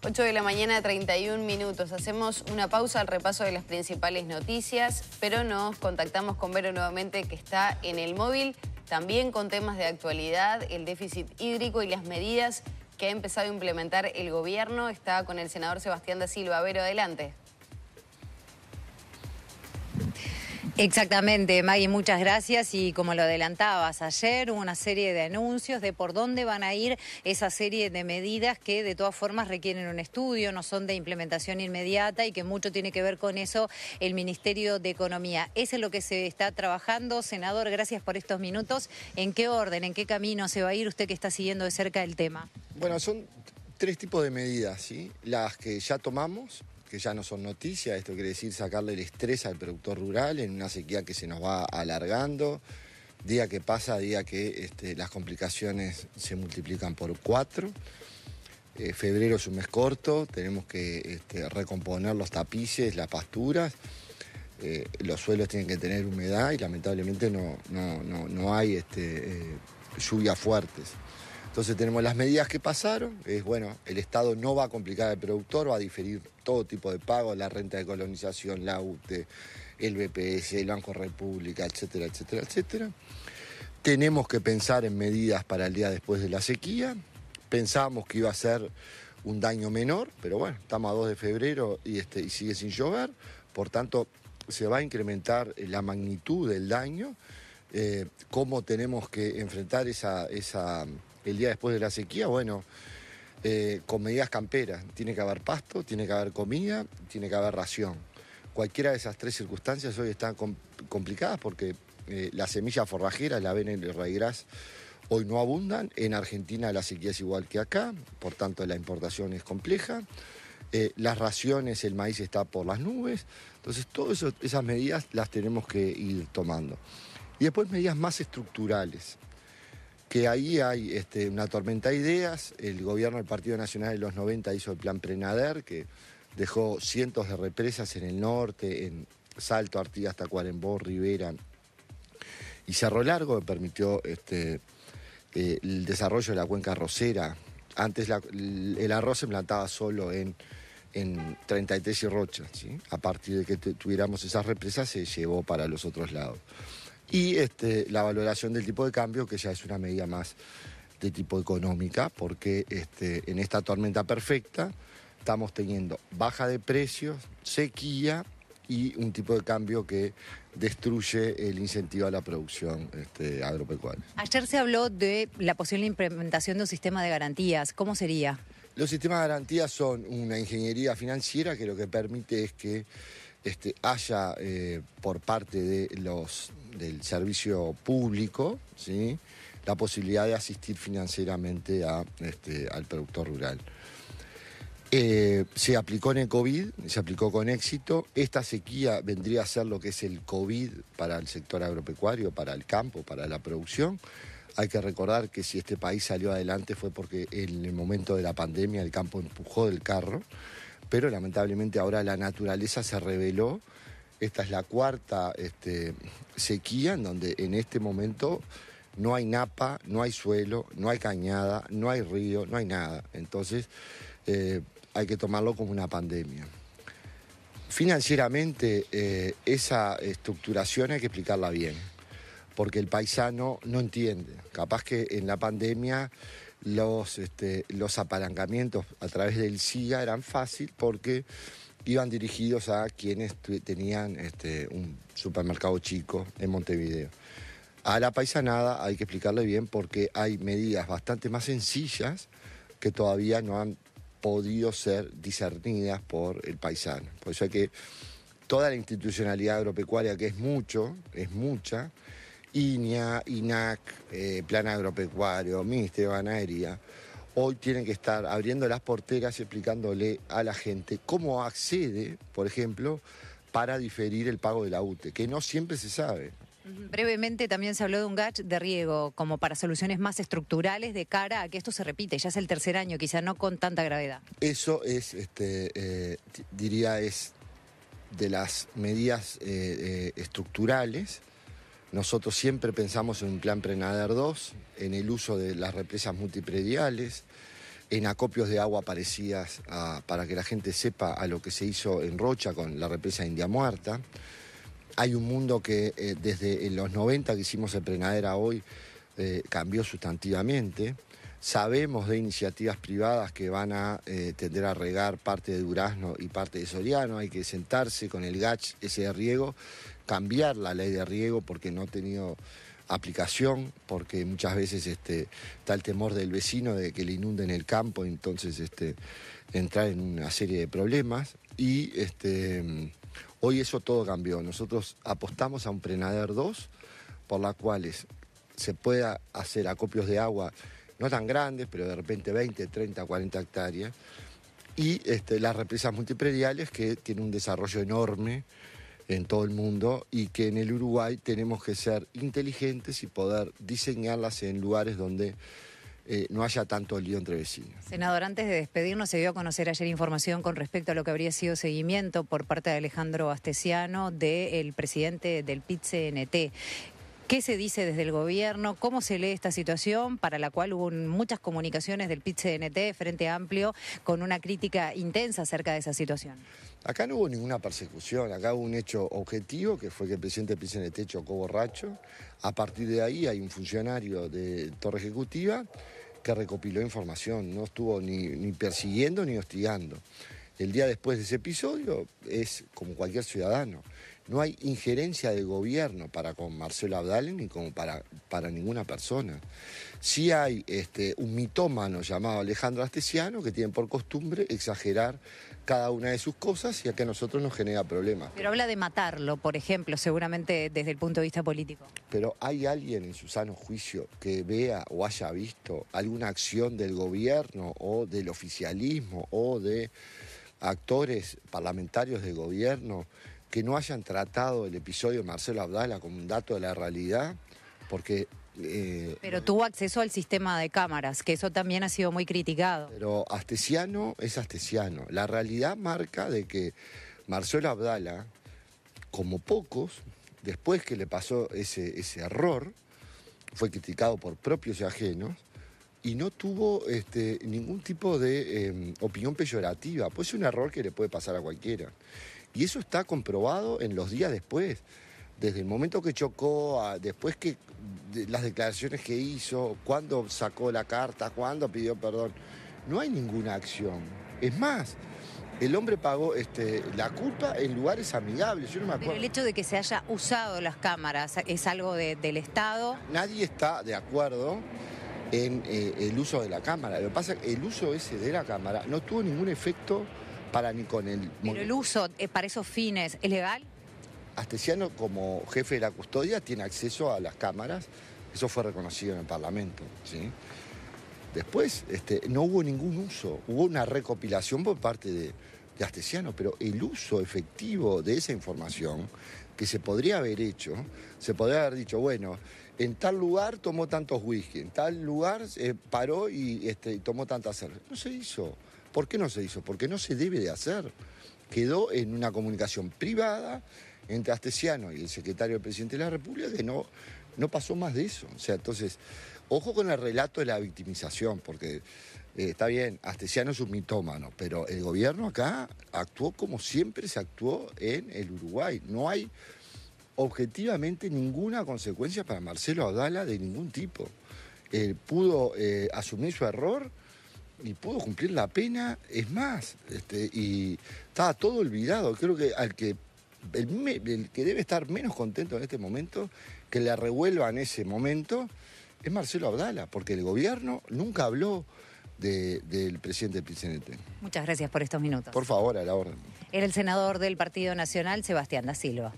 8 de la mañana, 31 minutos. Hacemos una pausa al repaso de las principales noticias, pero nos contactamos con Vero nuevamente, que está en el móvil, también con temas de actualidad, el déficit hídrico y las medidas que ha empezado a implementar el gobierno. Está con el senador Sebastián da Silva. Vero, adelante. Exactamente, Maggie, muchas gracias. Y como lo adelantabas ayer, hubo una serie de anuncios de por dónde van a ir esa serie de medidas que de todas formas requieren un estudio, no son de implementación inmediata y que mucho tiene que ver con eso el Ministerio de Economía. Eso es lo que se está trabajando. Senador, gracias por estos minutos. ¿En qué orden, en qué camino se va a ir usted que está siguiendo de cerca el tema? Bueno, son tres tipos de medidas, ¿sí? Las que ya tomamos, que ya no son noticias. Esto quiere decir sacarle el estrés al productor rural en una sequía que se nos va alargando. Día que pasa, día que las complicaciones se multiplican por 4. Febrero es un mes corto, tenemos que recomponer los tapices, las pasturas. Los suelos tienen que tener humedad y lamentablemente no hay lluvias fuertes. Entonces tenemos las medidas que pasaron, el Estado no va a complicar al productor, va a diferir todo tipo de pagos, la renta de colonización, la UTE, el BPS, el Banco República, etcétera, etcétera, etcétera. Tenemos que pensar en medidas para el día después de la sequía. Pensábamos que iba a ser un daño menor, pero bueno, estamos a 2 de febrero y sigue sin llover, por tanto se va a incrementar la magnitud del daño. ¿Cómo tenemos que enfrentar el día después de la sequía? Bueno, con medidas camperas. Tiene que haber pasto, tiene que haber comida, tiene que haber ración. Cualquiera de esas tres circunstancias hoy están complicadas porque las semillas forrajeras, la avena y el ryegrass, hoy no abundan. En Argentina la sequía es igual que acá, por tanto la importación es compleja. Las raciones, el maíz está por las nubes. Entonces todas esas medidas las tenemos que ir tomando. Y después medidas más estructurales, que ahí hay una tormenta de ideas. El gobierno del Partido Nacional en los 90 hizo el plan Prenader, que dejó cientos de represas en el norte, en Salto, Artigas, Tacuarembó, Rivera y Cerro Largo, que permitió el desarrollo de la cuenca arrocera. Antes el arroz se plantaba solo en 33 y Rocha, ¿sí? A partir de que tuviéramos esas represas se llevó para los otros lados. Y la valoración del tipo de cambio, que ya es una medida más de tipo económica, porque en esta tormenta perfecta estamos teniendo baja de precios, sequía y un tipo de cambio que destruye el incentivo a la producción agropecuaria. Ayer se habló de la posible implementación de un sistema de garantías. ¿Cómo sería? Los sistemas de garantías son una ingeniería financiera que lo que permite es que haya por parte del servicio público, ¿sí?, la posibilidad de asistir financieramente al productor rural. Se aplicó en el COVID, se aplicó con éxito. Esta sequía vendría a ser lo que es el COVID para el sector agropecuario, para el campo, para la producción. Hay que recordar que si este país salió adelante fue porque en el momento de la pandemia el campo empujó del carro, pero lamentablemente ahora la naturaleza se reveló. Esta es la cuarta sequía en donde en este momento no hay napa, no hay suelo, no hay cañada, no hay río, no hay nada. Entonces hay que tomarlo como una pandemia. Financieramente esa estructuración hay que explicarla bien, porque el paisano no entiende. Capaz que en la pandemia los apalancamientos a través del SIGA eran fácil porque iban dirigidos a quienes tenían un supermercado chico en Montevideo. A la paisanada hay que explicarle bien porque hay medidas bastante más sencillas que todavía no han podido ser discernidas por el paisano. Por eso hay que toda la institucionalidad agropecuaria, que es mucha, INEA, INAC, Plan Agropecuario, Ministerio de Ganadería, hoy tienen que estar abriendo las porteras y explicándole a la gente cómo accede, por ejemplo, para diferir el pago de la UTE, que no siempre se sabe. Brevemente también se habló de un GACH de riego como para soluciones más estructurales de cara a que esto se repite. Ya es el tercer año, quizá no con tanta gravedad. Eso es, diría, es de las medidas estructurales. Nosotros siempre pensamos en un plan Prenader 2, en el uso de las represas multiprediales, en acopios de agua parecidas, para que la gente sepa a lo que se hizo en Rocha con la represa India Muerta. Hay un mundo que desde los 90 que hicimos el Prenadera hoy cambió sustantivamente. Sabemos de iniciativas privadas que van a tender a regar parte de Durazno y parte de Soriano. Hay que sentarse con el GACH, ese de riego, cambiar la ley de riego porque no ha tenido aplicación, porque muchas veces está el temor del vecino de que le inunden el campo, entonces entrar en una serie de problemas. Y hoy eso todo cambió. Nosotros apostamos a un Prenader 2, por la cual se pueda hacer acopios de agua no tan grandes, pero de repente 20, 30, 40 hectáreas, y las represas multiprediales que tienen un desarrollo enorme en todo el mundo y que en el Uruguay tenemos que ser inteligentes y poder diseñarlas en lugares donde no haya tanto lío entre vecinos. Senador, antes de despedirnos, se dio a conocer ayer información con respecto a lo que habría sido seguimiento por parte de Alejandro Astesiano, del presidente del PIT-CNT. ¿Qué se dice desde el gobierno? ¿Cómo se lee esta situación para la cual hubo muchas comunicaciones del PIT-CNT, Frente Amplio, con una crítica intensa acerca de esa situación? Acá no hubo ninguna persecución, acá hubo un hecho objetivo, que fue que el presidente del PIT-CNT chocó borracho. A partir de ahí hay un funcionario de Torre Ejecutiva que recopiló información, no estuvo ni persiguiendo ni hostigando. El día después de ese episodio es como cualquier ciudadano. No hay injerencia del gobierno para con Marcelo Abdala ni como para ninguna persona. Sí hay un mitómano llamado Alejandro Astesiano que tiene por costumbre exagerar cada una de sus cosas y a que a nosotros nos genera problemas. Pero habla de matarlo, por ejemplo, seguramente desde el punto de vista político. Pero ¿hay alguien en su sano juicio que vea o haya visto alguna acción del gobierno o del oficialismo o de actores parlamentarios del gobierno que no hayan tratado el episodio de Marcelo Abdala como un dato de la realidad? Porque... pero tuvo acceso al sistema de cámaras, que eso también ha sido muy criticado. Pero Astesiano es Astesiano. La realidad marca de que Marcelo Abdala, como pocos, después que le pasó ese error, fue criticado por propios y ajenos, y no tuvo ningún tipo de opinión peyorativa. Pues es un error que le puede pasar a cualquiera. Y eso está comprobado en los días después. Desde el momento que chocó, después que las declaraciones que hizo, cuándo sacó la carta, cuándo pidió perdón. No hay ninguna acción. Es más, el hombre pagó la culpa en lugares amigables. Yo no me acuerdo. Pero el hecho de que se haya usado las cámaras es algo del Estado. Nadie está de acuerdo en el uso de la cámara. Lo que pasa es que el uso ese de la cámara no tuvo ningún efecto para ni con el... Pero el uso para esos fines, ¿es legal? Astesiano, como jefe de la custodia, tiene acceso a las cámaras. Eso fue reconocido en el Parlamento, ¿sí? Después, no hubo ningún uso. Hubo una recopilación por parte de Astesiano, pero el uso efectivo de esa información que se podría haber hecho, se podría haber dicho, bueno, en tal lugar tomó tantos whisky, en tal lugar paró y tomó tantas cervezas. No se hizo. ¿Por qué no se hizo? Porque no se debe de hacer. Quedó en una comunicación privada entre Astesiano y el secretario del presidente de la República que no pasó más de eso. O sea, entonces, ojo con el relato de la victimización, porque está bien, Astesiano es un mitómano, pero el gobierno acá actuó como siempre se actuó en el Uruguay. No hay objetivamente ninguna consecuencia para Marcelo Abdala de ningún tipo. Pudo asumir su error y pudo cumplir la pena, es más, y estaba todo olvidado. Creo que el que debe estar menos contento en este momento, que le revuelva en ese momento, es Marcelo Abdala, porque el gobierno nunca habló del presidente del PIT-CNT. Muchas gracias por estos minutos. Por favor, a la orden. Era el senador del Partido Nacional, Sebastián da Silva.